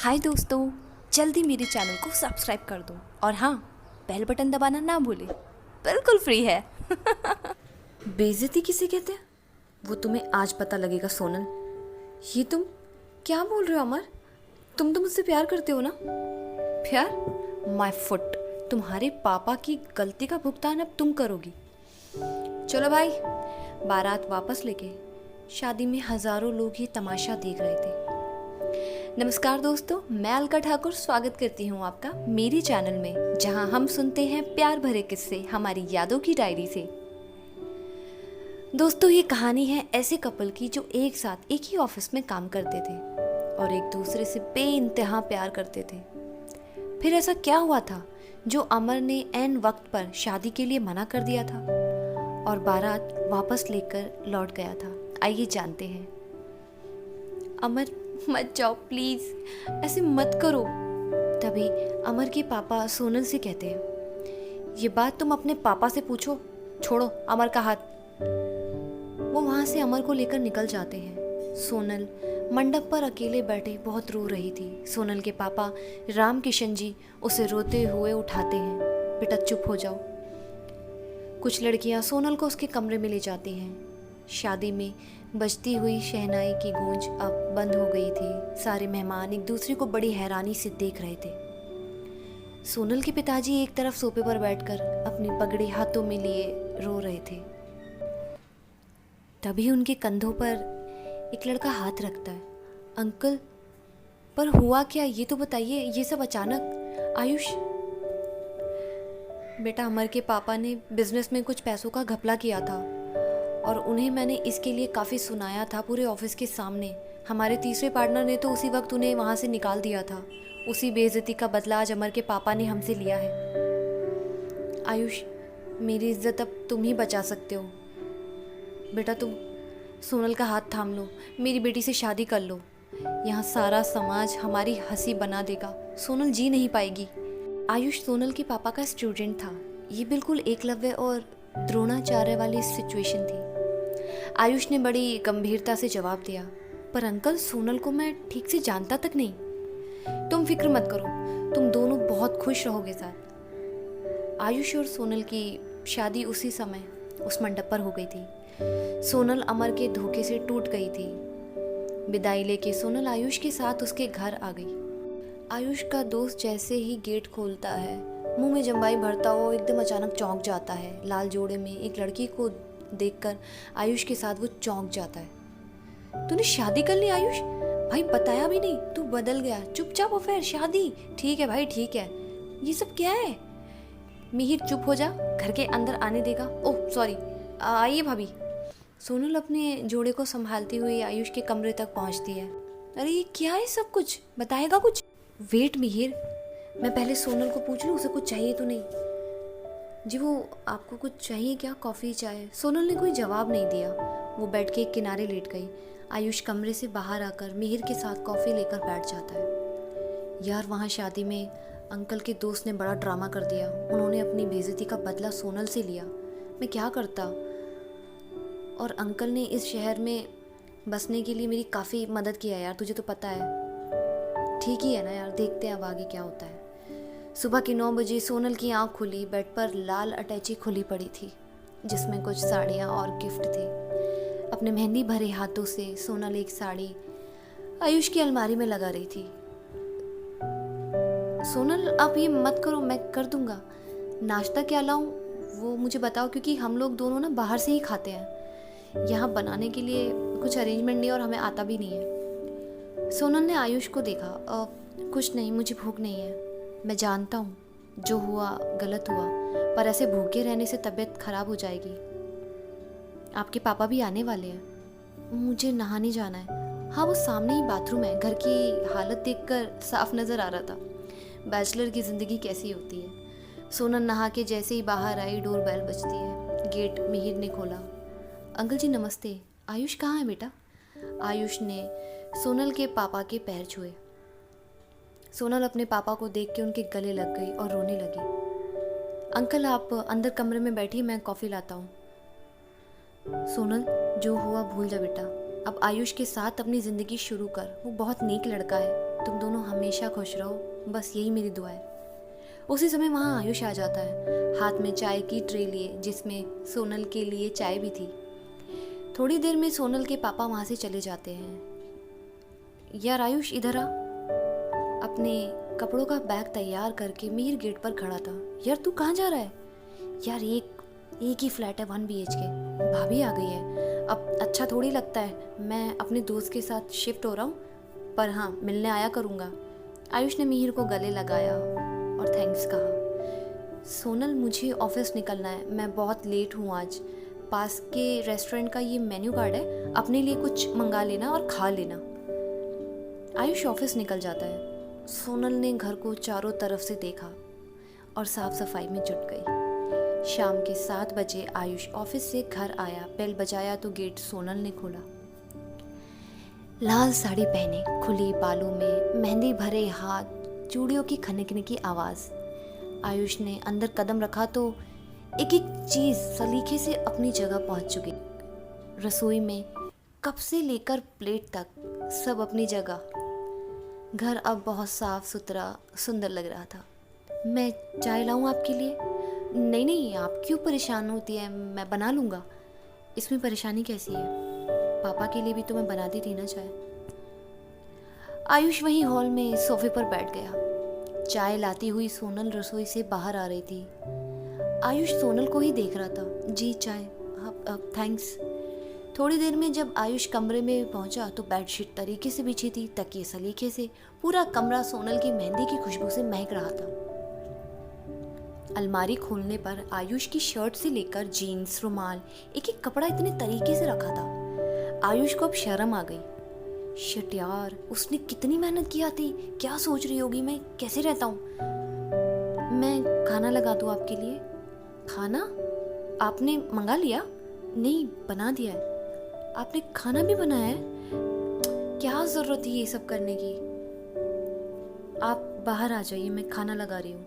हाय दोस्तों, जल्दी मेरे चैनल को सब्सक्राइब कर दो और हाँ, बेल बटन दबाना ना भूले। बिल्कुल फ्री है। बेइज्जती किसे कहते हैं वो तुम्हें आज पता लगेगा सोनल। ये तुम क्या बोल रहे हो अमर? तुम तो मुझसे प्यार करते हो ना? प्यार? My foot. तुम्हारे पापा की गलती का भुगतान अब तुम करोगी। चलो भाई, बारात वापस लेके। शादी में हजारों लोग ये तमाशा देख रहे थे। नमस्कार दोस्तों, मैं अलका ठाकुर स्वागत करती हूँ आपका मेरे चैनल में, जहाँ हम सुनते हैं प्यार भरे किस्से हमारी यादों की डायरी से। दोस्तों, ये कहानी है ऐसे कपल की जो एक साथ एक ही ऑफिस में काम करते थे और एक दूसरे से बेइंतहा प्यार करते थे। फिर ऐसा क्या हुआ था जो अमर ने ऐन वक्त पर शादी के लिए मना कर दिया था और बारात वापस लेकर लौट गया था? आइए जानते हैं। अमर, मत जाओ प्लीज, ऐसे मत करो। तभी अमर के पापा सोनल से कहते हैं, ये बात तुम अपने पापा से पूछो, छोड़ो अमर का हाथ। वो वहां से अमर को लेकर निकल जाते हैं। सोनल मंडप पर अकेले बैठे बहुत रो रही थी। सोनल के पापा राम किशन जी उसे रोते हुए उठाते हैं। बेटा चुप हो जाओ। कुछ लड़कियां सोनल को उसके कमरे में ले जाती हैं। शादी में बजती हुई शहनाई की गूंज अब बंद हो गई थी। सारे मेहमान एक दूसरे को बड़ी हैरानी से देख रहे थे। सोनल के पिताजी एक तरफ सोफे पर बैठकर अपनी पगड़ी हाथों में लिए रो रहे थे। तभी उनके कंधों पर एक लड़का हाथ रखता है। अंकल, पर हुआ क्या ये तो बताइए, ये सब अचानक। आयुष। बेटा, अमर के पापा ने बिजनेस में कुछ पैसों का घपला किया था और उन्हें मैंने इसके लिए काफ़ी सुनाया था पूरे ऑफिस के सामने। हमारे तीसरे पार्टनर ने तो उसी वक्त उन्हें वहाँ से निकाल दिया था। उसी बेइज्जती का बदला आज अमर के पापा ने हमसे लिया है। आयुष, मेरी इज्जत अब तुम ही बचा सकते हो। बेटा, तुम सोनल का हाथ थाम लो, मेरी बेटी से शादी कर लो। यहाँ सारा समाज हमारी हंसी बना देगा, सोनल जी नहीं पाएगी। आयुष सोनल के पापा का स्टूडेंट था। ये बिल्कुल एकलव्य और द्रोणाचार्य वाली सिचुएशन थी। आयुष ने बड़ी गंभीरता से जवाब दिया, पर अंकल, सोनल को मैं ठीक से जानता तक नहीं। तुम फिक्र मत करो, तुम दोनों बहुत खुश रहोगे साथ। आयुष और सोनल की शादी उसी समय उस मंडप पर हो गई थी। सोनल अमर के धोखे से टूट गई थी। विदाई लेके सोनल आयुष के साथ उसके घर आ गई। आयुष का दोस्त जैसे ही गेट खोलता है, मुंह में जम्बाई भरता हुआ एकदम अचानक चौंक जाता है। लाल जोड़े में एक लड़की को देखकर आयुष के साथ वो चौंक जाता है। तूने शादी कर ली आयुष? भाई बताया भी नहीं, तू बदल गया। चुपचाप अफेयर, शादी? ठीक है भाई, ठीक है। ये सब क्या है? मिहिर चुप हो जा, घर के अंदर आने देगा? ओह सॉरी, आइए भाभी। सोनल अपने जोड़े को संभालती हुई आयुष के कमरे तक पहुंचती है। अरे ये क्या है सब कुछ, बताएगा कुछ? वेट मिहिर, मैं पहले सोनल को पूछ लूँ उसे कुछ चाहिए तो नहीं। जी वो आपको कुछ चाहिए क्या, कॉफ़ी चाय? सोनल ने कोई जवाब नहीं दिया। वो बेड के एक किनारे लेट गई। आयुष कमरे से बाहर आकर मिहिर के साथ कॉफ़ी लेकर बैठ जाता है। यार, वहाँ शादी में अंकल के दोस्त ने बड़ा ड्रामा कर दिया। उन्होंने अपनी बेइज्जती का बदला सोनल से लिया। मैं क्या करता? और अंकल ने इस शहर में बसने के लिए मेरी काफ़ी मदद किया यार, तुझे तो पता है। ठीक ही है ना यार, देखते हैं अब आगे क्या होता है। सुबह के 9 बजे सोनल की आंख खुली। बेड पर लाल अटैची खुली पड़ी थी जिसमें कुछ साड़ियाँ और गिफ्ट थे। अपने मेहंदी भरे हाथों से सोनल एक साड़ी आयुष की अलमारी में लगा रही थी। सोनल, आप ये मत करो, मैं कर दूंगा। नाश्ता क्या लाऊं वो मुझे बताओ, क्योंकि हम लोग दोनों ना बाहर से ही खाते हैं। यहाँ बनाने के लिए कुछ अरेंजमेंट नहीं और हमें आता भी नहीं है। सोनल ने आयुष को देखा। कुछ नहीं, मुझे भूख नहीं है। मैं जानता हूँ जो हुआ गलत हुआ, पर ऐसे भूखे रहने से तबीयत खराब हो जाएगी। आपके पापा भी आने वाले हैं। मुझे नहाने जाना है। हाँ, वो सामने ही बाथरूम है। घर की हालत देखकर साफ नज़र आ रहा था बैचलर की ज़िंदगी कैसी होती है। सोनल नहा के जैसे ही बाहर आई, डोर बेल बजती है। गेट मिहिर ने खोला। अंकल जी नमस्ते। आयुष कहाँ है बेटा? आयुष ने सोनल के पापा के पैर छुए। सोनल अपने पापा को देख के उनके गले लग गई और रोने लगी। अंकल, आप अंदर कमरे में बैठिए, मैं कॉफ़ी लाता हूँ। सोनल, जो हुआ भूल जा बेटा। अब आयुष के साथ अपनी ज़िंदगी शुरू कर। वो बहुत नेक लड़का है। तुम दोनों हमेशा खुश रहो, बस यही मेरी दुआ है। उसी समय वहाँ आयुष आ जाता है, हाथ में चाय की ट्रे लिए, जिसमें सोनल के लिए चाय भी थी। थोड़ी देर में सोनल के पापा वहाँ से चले जाते हैं। यार आयुष, इधर आ। अपने कपड़ों का बैग तैयार करके मीर गेट पर खड़ा था। यार तू कहाँ जा रहा है? यार एक ही फ्लैट है, 1 BHK, भाभी आ गई है। अब अच्छा थोड़ी लगता है, मैं अपने दोस्त के साथ शिफ्ट हो रहा हूँ, पर हाँ मिलने आया करूँगा। आयुष ने मिहिर को गले लगाया और थैंक्स कहा। सोनल, मुझे ऑफिस निकलना है, मैं बहुत लेट हूँ आज। पास के रेस्टोरेंट का ये मेन्यू कार्ड है, अपने लिए कुछ मंगा लेना और खा लेना। आयुष ऑफिस निकल जाता है। सोनल ने घर को चारों तरफ से देखा और साफ सफाई में जुट गई। शाम के 7 बजे आयुष ऑफिस से घर आया। बेल बजाया तो गेट सोनल ने खोला। लाल साड़ी पहने, खुली बालों में मेहंदी भरे हाथ, चूड़ियों की खनकने की आवाज़। आयुष ने अंदर कदम रखा तो एक एक चीज़ सलीके से अपनी जगह पहुंच चुकी। रसोई में कप से लेकर प्लेट तक सब अपनी जगह। घर अब बहुत साफ सुथरा सुंदर लग रहा था। मैं चाय लाऊं आपके लिए? नहीं नहीं, आप क्यों परेशान होती है, मैं बना लूँगा। इसमें परेशानी कैसी है? पापा के लिए भी तो मैं बनाती थी ना चाय। आयुष वहीं हॉल में सोफे पर बैठ गया। चाय लाती हुई सोनल रसोई से बाहर आ रही थी। आयुष सोनल को ही देख रहा था। जी चाय, अब थैंक्स। थोड़ी देर में जब आयुष कमरे में पहुंचा तो बेडशीट तरीके से बिछी थी, तकिए सलीके से। पूरा कमरा सोनल की मेहंदी की खुशबू से महक रहा था। अलमारी खोलने पर आयुष की शर्ट से लेकर जीन्स, रुमाल, एक एक कपड़ा इतने तरीके से रखा था। आयुष को अब शर्म आ गई। शिट यार, उसने कितनी मेहनत किया थी, क्या सोच रही होगी मैं कैसे रहता हूँ। मैं खाना लगा दूँ आपके लिए? खाना? आपने मंगा लिया? नहीं, बना दिया है। आपने खाना भी बनाया है? क्या जरूरत थी ये सब करने की? आप बाहर आ जाइए, मैं खाना लगा रही हूँ।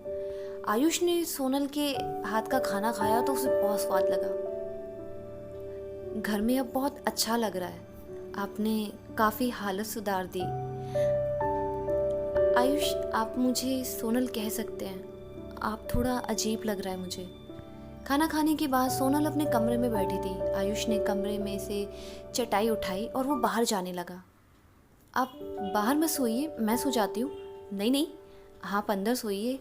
आयुष ने सोनल के हाथ का खाना खाया तो उसे बहुत स्वाद लगा। घर में अब बहुत अच्छा लग रहा है, आपने काफी हालत सुधार दी। आयुष, आप मुझे सोनल कह सकते हैं, आप थोड़ा अजीब लग रहा है मुझे। खाना खाने के बाद सोनल अपने कमरे में बैठी थी। आयुष ने कमरे में से चटाई उठाई और वो बाहर जाने लगा। आप बाहर मत सोइए, मैं सो जाती हूँ। नहीं नहीं, आप अंदर सोइए,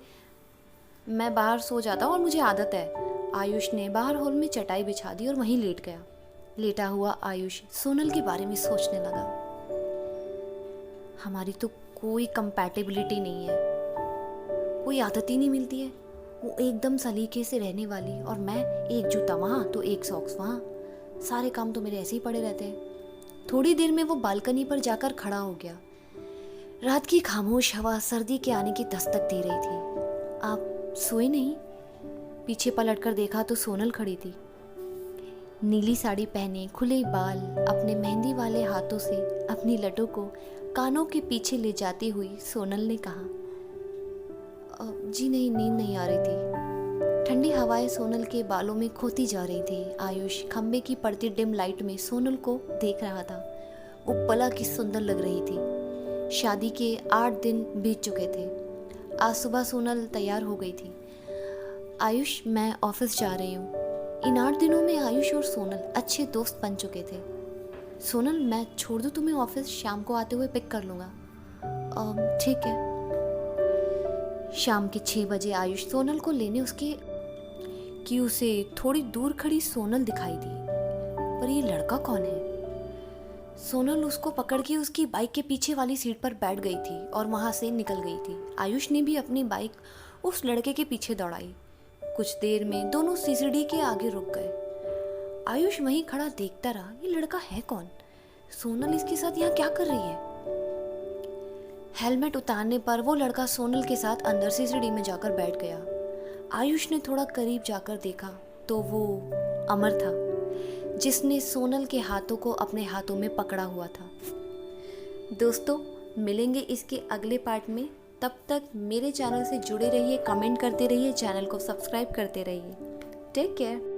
मैं बाहर सो जाता हूँ और मुझे आदत है। आयुष ने बाहर हॉल में चटाई बिछा दी और वहीं लेट गया। लेटा हुआ आयुष सोनल के बारे में सोचने लगा। हमारी तो कोई कंपैटिबिलिटी नहीं है, कोई आदत ही नहीं मिलती है। वो एकदम सलीके से रहने वाली और मैं एक जूता वहाँ तो एक सॉक्स वहाँ, सारे काम तो मेरे ऐसे ही पड़े रहते हैं। थोड़ी देर में वो बालकनी पर जाकर खड़ा हो गया। रात की खामोश हवा सर्दी के आने की दस्तक दे रही थी। आप सोए नहीं? पीछे पलटकर देखा तो सोनल खड़ी थी। नीली साड़ी पहने, खुले बाल, अपने मेहंदी वाले हाथों से अपनी लटों को कानों के पीछे ले जाती हुई सोनल ने कहा, जी नहीं, नींद नहीं आ रही थी। ठंडी हवाएं सोनल के बालों में खोती जा रही थी। आयुष खंबे की पड़ती डिम लाइट में सोनल को देख रहा था। वो पला की सुंदर लग रही थी। शादी के 8 दिन बीत चुके थे। आज सुबह सोनल तैयार हो गई थी। आयुष, मैं ऑफिस जा रही हूँ। इन 8 दिनों में आयुष और सोनल अच्छे दोस्त बन चुके थे। सोनल, मैं छोड़ दूँ तुम्हें ऑफिस? शाम को आते हुए पिक कर लूँगा। ठीक है। शाम के 6 बजे आयुष सोनल को लेने उसके क्यू से थोड़ी दूर खड़ी सोनल दिखाई दी। पर ये लड़का कौन है? सोनल उसको पकड़ के उसकी बाइक के पीछे वाली सीट पर बैठ गई थी और वहां से निकल गई थी। आयुष ने भी अपनी बाइक उस लड़के के पीछे दौड़ाई। कुछ देर में दोनों सीसीडी के आगे रुक गए। आयुष वहीं खड़ा देखता रहा, ये लड़का है कौन? सोनल इसके साथ यहाँ क्या कर रही है? हेलमेट उतारने पर वो लड़का सोनल के साथ अंदर सीसीडी में जाकर बैठ गया। आयुष ने थोड़ा करीब जाकर देखा तो वो अमर था, जिसने सोनल के हाथों को अपने हाथों में पकड़ा हुआ था। दोस्तों, मिलेंगे इसके अगले पार्ट में। तब तक मेरे चैनल से जुड़े रहिए, कमेंट करते रहिए, चैनल को सब्सक्राइब करते रहिए। Take care.